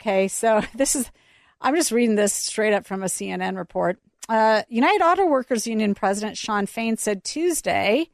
Okay, so I'm just reading this straight up from a CNN report. United Auto Workers Union President Shawn Fain said Tuesday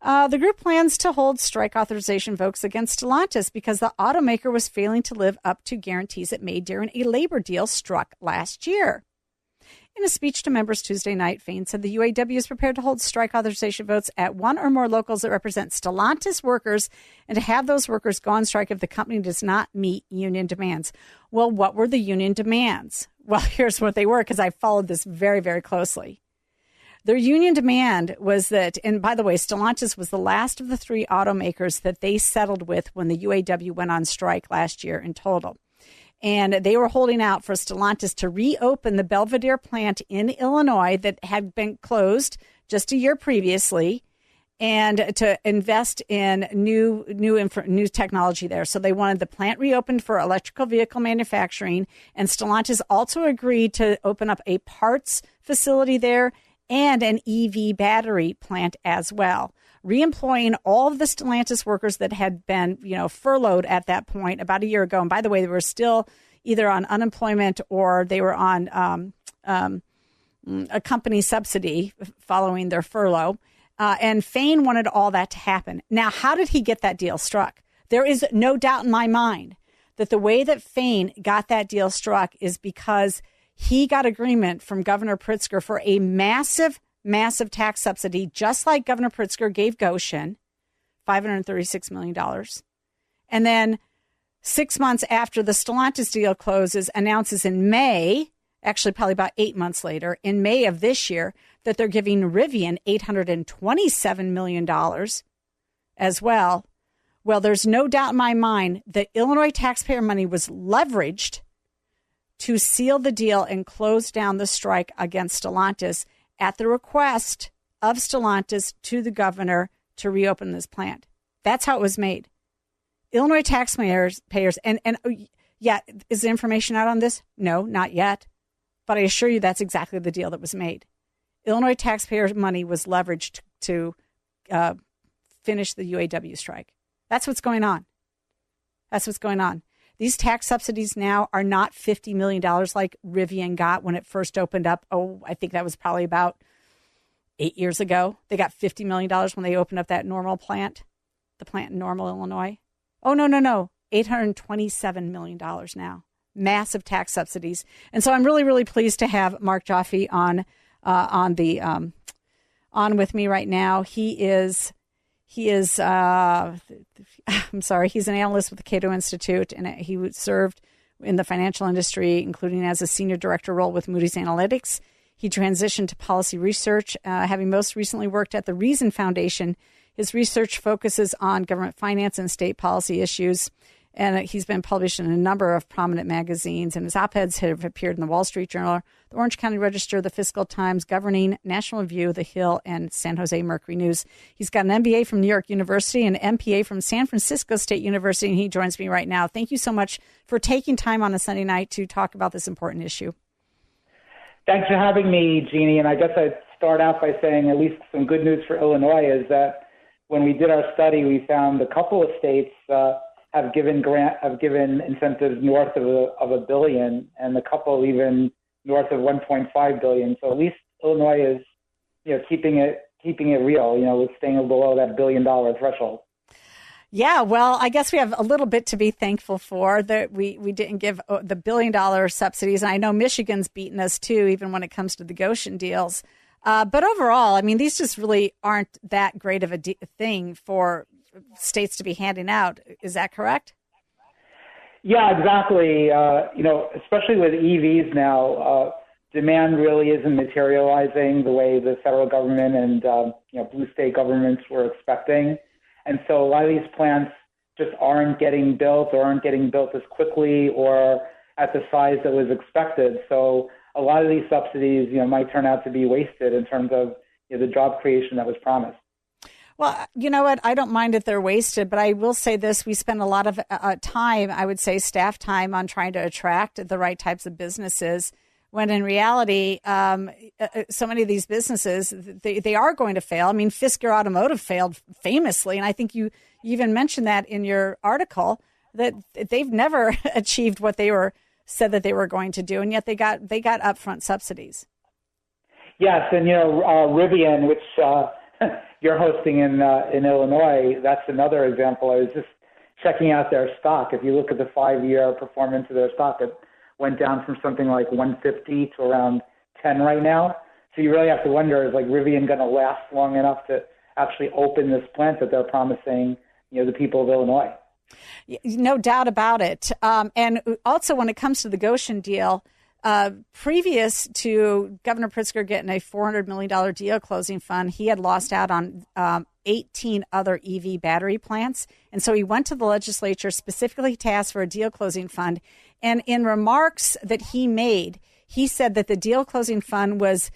the group plans to hold strike authorization votes against Stellantis because the automaker was failing to live up to guarantees it made during a labor deal struck last year. In a speech to members Tuesday night, Fain said the UAW is prepared to hold strike authorization votes at one or more locals that represent Stellantis workers and to have those workers go on strike if the company does not meet union demands. Well, what were the union demands? Well, here's what they were, because I followed this very, very closely. Their union demand was that, and by the way, Stellantis was the last of the three automakers that they settled with when the UAW went on strike last year in total. And they were holding out for Stellantis to reopen the Belvidere plant in Illinois that had been closed just a year previously and to invest in new technology there. So they wanted the plant reopened for electrical vehicle manufacturing. And Stellantis also agreed to open up a parts facility there and an EV battery plant as well, reemploying all of the Stellantis workers that had been, furloughed at that point about a year ago. And by the way, they were still either on unemployment or they were on a company subsidy following their furlough. And Fain wanted all that to happen. Now, how did he get that deal struck? There is no doubt in my mind that the way that Fain got that deal struck is because he got agreement from Governor Pritzker for a massive tax subsidy, just like Governor Pritzker gave Gotion, $536 million. And then 6 months after the Stellantis deal closes, announces in May, actually probably about 8 months later, in May of this year, that they're giving Rivian $827 million as well. Well, there's no doubt in my mind that Illinois taxpayer money was leveraged to seal the deal and close down the strike against Stellantis at the request of Stellantis to the governor to reopen this plant. That's how it was made. Illinois taxpayers, and is the information out on this? No, not yet. But I assure you that's exactly the deal that was made. Illinois taxpayers' money was leveraged to finish the UAW strike. That's what's going on. These tax subsidies now are not $50 million like Rivian got when it first opened up. Oh, I think that was probably about 8 years ago. They got $50 million when they opened up that Normal plant, the plant in Normal, Illinois. Oh, no. $827 million now. Massive tax subsidies. And so I'm really, really pleased to have Marc Joffe on with me right now. He's an analyst with the Cato Institute, and he served in the financial industry, including as a senior director role with Moody's Analytics. He transitioned to policy research, having most recently worked at the Reason Foundation. His research focuses on government finance and state policy issues, and he's been published in a number of prominent magazines, and his op-eds have appeared in the Wall Street Journal, the Orange County Register, the Fiscal Times, Governing, National Review, The Hill, and San Jose Mercury News. He's got an MBA from New York University and an MPA from San Francisco State University, and he joins me right now. Thank you so much for taking time on a Sunday night to talk about this important issue. Thanks for having me, Jeannie. And I guess I'd start out by saying at least some good news for Illinois is that when we did our study, we found a couple of states have given incentives north of $1 billion, and a couple even north of $1.5 billion. So at least Illinois is, keeping it real, with staying below that $1 billion threshold. Yeah, well, I guess we have a little bit to be thankful for that we didn't give the $1 billion subsidies. And I know Michigan's beaten us too, even when it comes to the Gotion deals. But overall, I mean, these just really aren't that great of a thing for states to be handing out. Is that correct? Yeah, exactly. Especially with EVs now, demand really isn't materializing the way the federal government and blue state governments were expecting. And so a lot of these plants just aren't getting built or aren't getting built as quickly or at the size that was expected. So a lot of these subsidies, might turn out to be wasted in terms of the job creation that was promised. Well, you know what? I don't mind if they're wasted, but I will say this. We spend a lot of time, I would say staff time, on trying to attract the right types of businesses, when in reality, so many of these businesses, they are going to fail. I mean, Fisker Automotive failed famously, and I think you even mentioned that in your article. that they've never achieved what they were said that they were going to do, and yet they got upfront subsidies. Yes, and Rivian, which you're hosting in Illinois, that's another example. I was just checking out their stock. If you look at the 5-year performance of their stock, it went down from something like 150 to around 10 right now. So you really have to wonder, is like Rivian going to last long enough to actually open this plant that they're promising, the people of Illinois? No doubt about it. And also when it comes to the Gotion deal, previous to Governor Pritzker getting a $400 million deal closing fund, he had lost out on 18 other EV battery plants. And so he went to the legislature specifically to ask for a deal closing fund. And in remarks that he made, he said that the deal closing fund was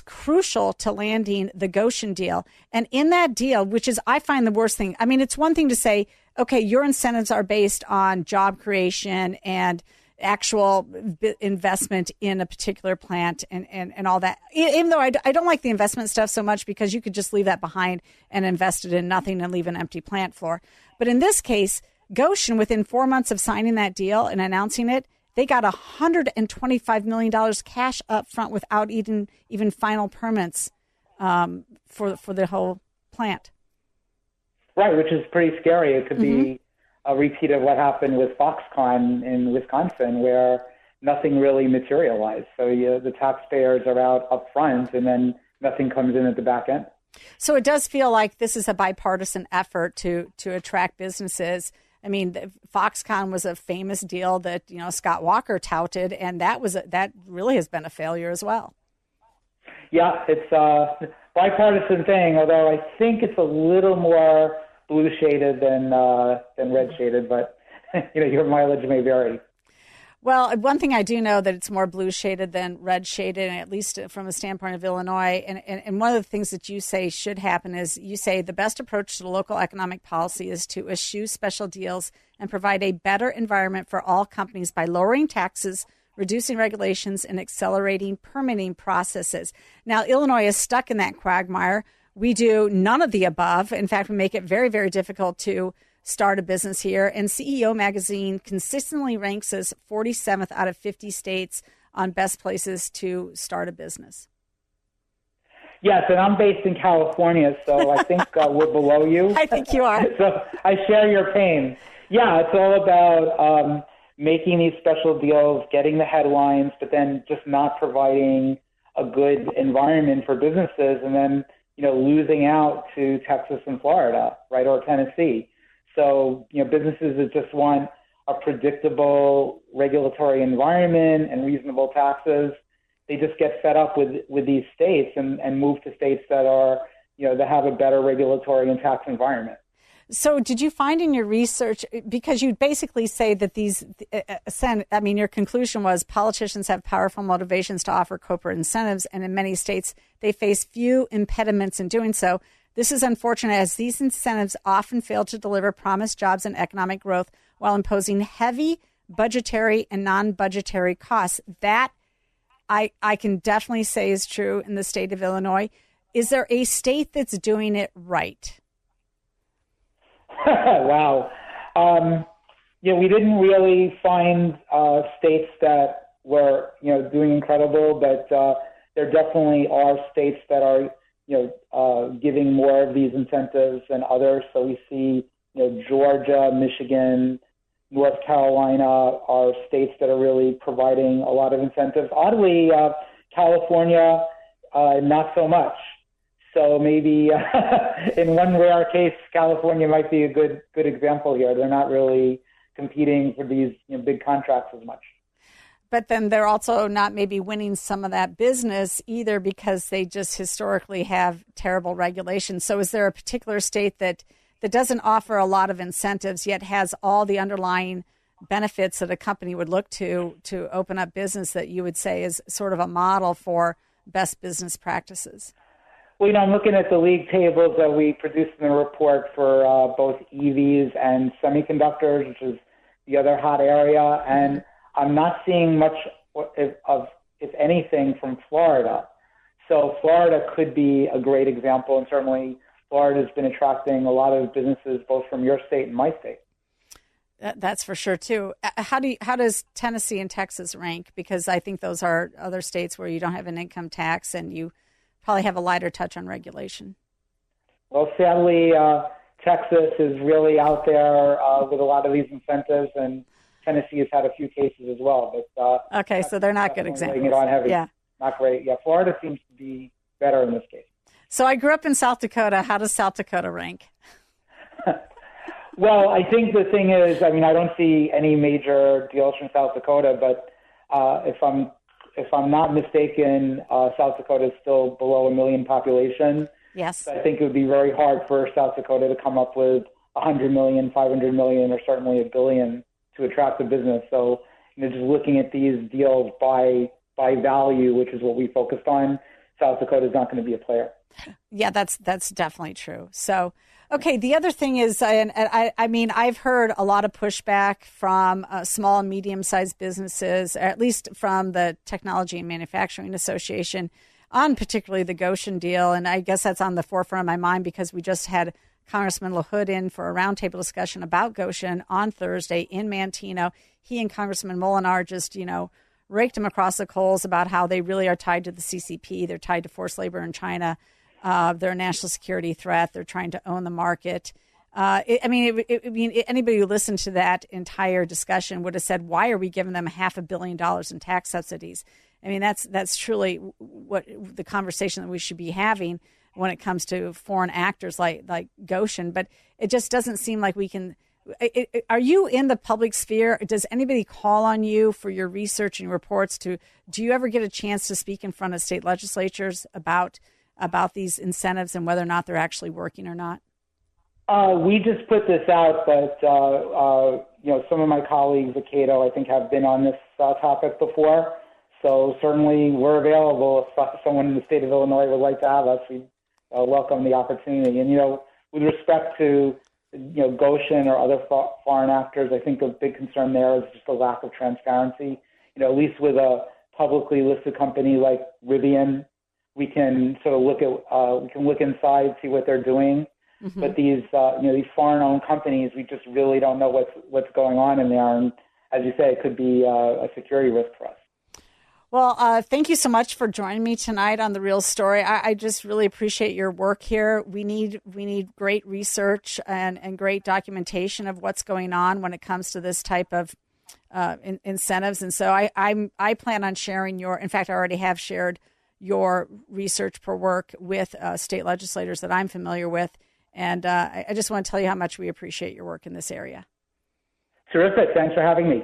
crucial to landing the Gotion deal. And in that deal, which is, I find the worst thing, I mean, it's one thing to say, okay, your incentives are based on job creation and actual investment in a particular plant and all that. Even though I don't like the investment stuff so much, because you could just leave that behind and invest it in nothing and leave an empty plant floor. But in this case, Gotion, within 4 months of signing that deal and announcing it, they got $125 million cash up front without even final permits for the whole plant. Right, which is pretty scary. It could be a repeat of what happened with Foxconn in Wisconsin, where nothing really materialized. So the taxpayers are out up front, and then nothing comes in at the back end. So it does feel like this is a bipartisan effort to attract businesses. I mean, Foxconn was a famous deal that Scott Walker touted, and that really has been a failure as well. Yeah, it's a bipartisan thing, although I think it's a little more blue shaded than red shaded, but your mileage may vary. Well, one thing I do know that it's more blue shaded than red shaded, at least from a standpoint of Illinois. And one of the things that you say should happen is you say the best approach to local economic policy is to eschew special deals and provide a better environment for all companies by lowering taxes, reducing regulations, and accelerating permitting processes. Now, Illinois is stuck in that quagmire. We do none of the above. In fact, we make it very, very difficult to start a business here. And CEO Magazine consistently ranks us 47th out of 50 states on best places to start a business. Yes, and I'm based in California, so I think we're below you. I think you are. So I share your pain. Yeah, it's all about making these special deals, getting the headlines, but then just not providing a good environment for businesses, and then losing out to Texas and Florida, right, or Tennessee. So, businesses that just want a predictable regulatory environment and reasonable taxes, they just get fed up with these states and move to states that are, that have a better regulatory and tax environment. So did you find in your research, because you basically say that your conclusion was politicians have powerful motivations to offer corporate incentives, and in many states they face few impediments in doing so. This is unfortunate, as these incentives often fail to deliver promised jobs and economic growth while imposing heavy budgetary and non-budgetary costs. That I can definitely say is true in the state of Illinois. Is there a state that's doing it right? Wow. We didn't really find states that were, doing incredible, but there definitely are states that are, giving more of these incentives than others. So we see, Georgia, Michigan, North Carolina are states that are really providing a lot of incentives. Oddly, California, not so much. So maybe in one rare case, California might be a good example here. They're not really competing for these big contracts as much. But then they're also not maybe winning some of that business either, because they just historically have terrible regulations. So is there a particular state that doesn't offer a lot of incentives yet has all the underlying benefits that a company would look to open up business that you would say is sort of a model for best business practices? Well, I'm looking at the league tables that we produced in the report for both EVs and semiconductors, which is the other hot area. And I'm not seeing much if anything, from Florida. So Florida could be a great example, and certainly Florida has been attracting a lot of businesses both from your state and my state. That's for sure too. How does Tennessee and Texas rank? Because I think those are other states where you don't have an income tax and you probably have a lighter touch on regulation. Well, sadly, Texas is really out there with a lot of these incentives, and Tennessee has had a few cases as well. But okay, so they're not good examples. It on heavy. Yeah, not great. Yeah, Florida seems to be better in this case. So I grew up in South Dakota. How does South Dakota rank? Well, I think the thing is, I mean, I don't see any major deals from South Dakota, but if I'm not mistaken, South Dakota is still below 1 million population. Yes. So I think it would be very hard for South Dakota to come up with 100 million, 500 million, or certainly $1 billion to attract the business. So, just looking at these deals by value, which is what we focused on, South Dakota is not going to be a player. Yeah, that's definitely true. So, okay, the other thing is, and I mean, I've heard a lot of pushback from small and medium-sized businesses, or at least from the Technology and Manufacturing Association, on particularly the Gotion deal. And I guess that's on the forefront of my mind because we just had Congressman LaHood in for a roundtable discussion about Gotion on Thursday in Manteno. He and Congressman Molinar just, raked him across the coals about how they really are tied to the CCP. They're tied to forced labor in China. They're a national security threat. They're trying to own the market. Anybody who listened to that entire discussion would have said, why are we giving them $500 million in tax subsidies? I mean, that's truly what the conversation that we should be having when it comes to foreign actors like Gotion. But it just doesn't seem like we can. Are you in the public sphere? Does anybody call on you for your research and your reports? Do you ever get a chance to speak in front of state legislatures about these incentives and whether or not they're actually working or not? We just put this out, but some of my colleagues at Cato, I think, have been on this topic before. So certainly we're available if someone in the state of Illinois would like to have us. We welcome the opportunity. And with respect to Gotion or other foreign actors, I think the big concern there is just a lack of transparency. At least with a publicly listed company like Rivian, we can sort of look inside, see what they're doing. Mm-hmm. But these foreign-owned companies, we just really don't know what's going on in there. And as you say, it could be a security risk for us. Well, thank you so much for joining me tonight on The Real Story. I just really appreciate your work here. We need great research and great documentation of what's going on when it comes to this type of incentives. And so I plan on sharing in fact, I already have shared your research for work with state legislators that I'm familiar with. And I just want to tell you how much we appreciate your work in this area. Terrific. Thanks for having me.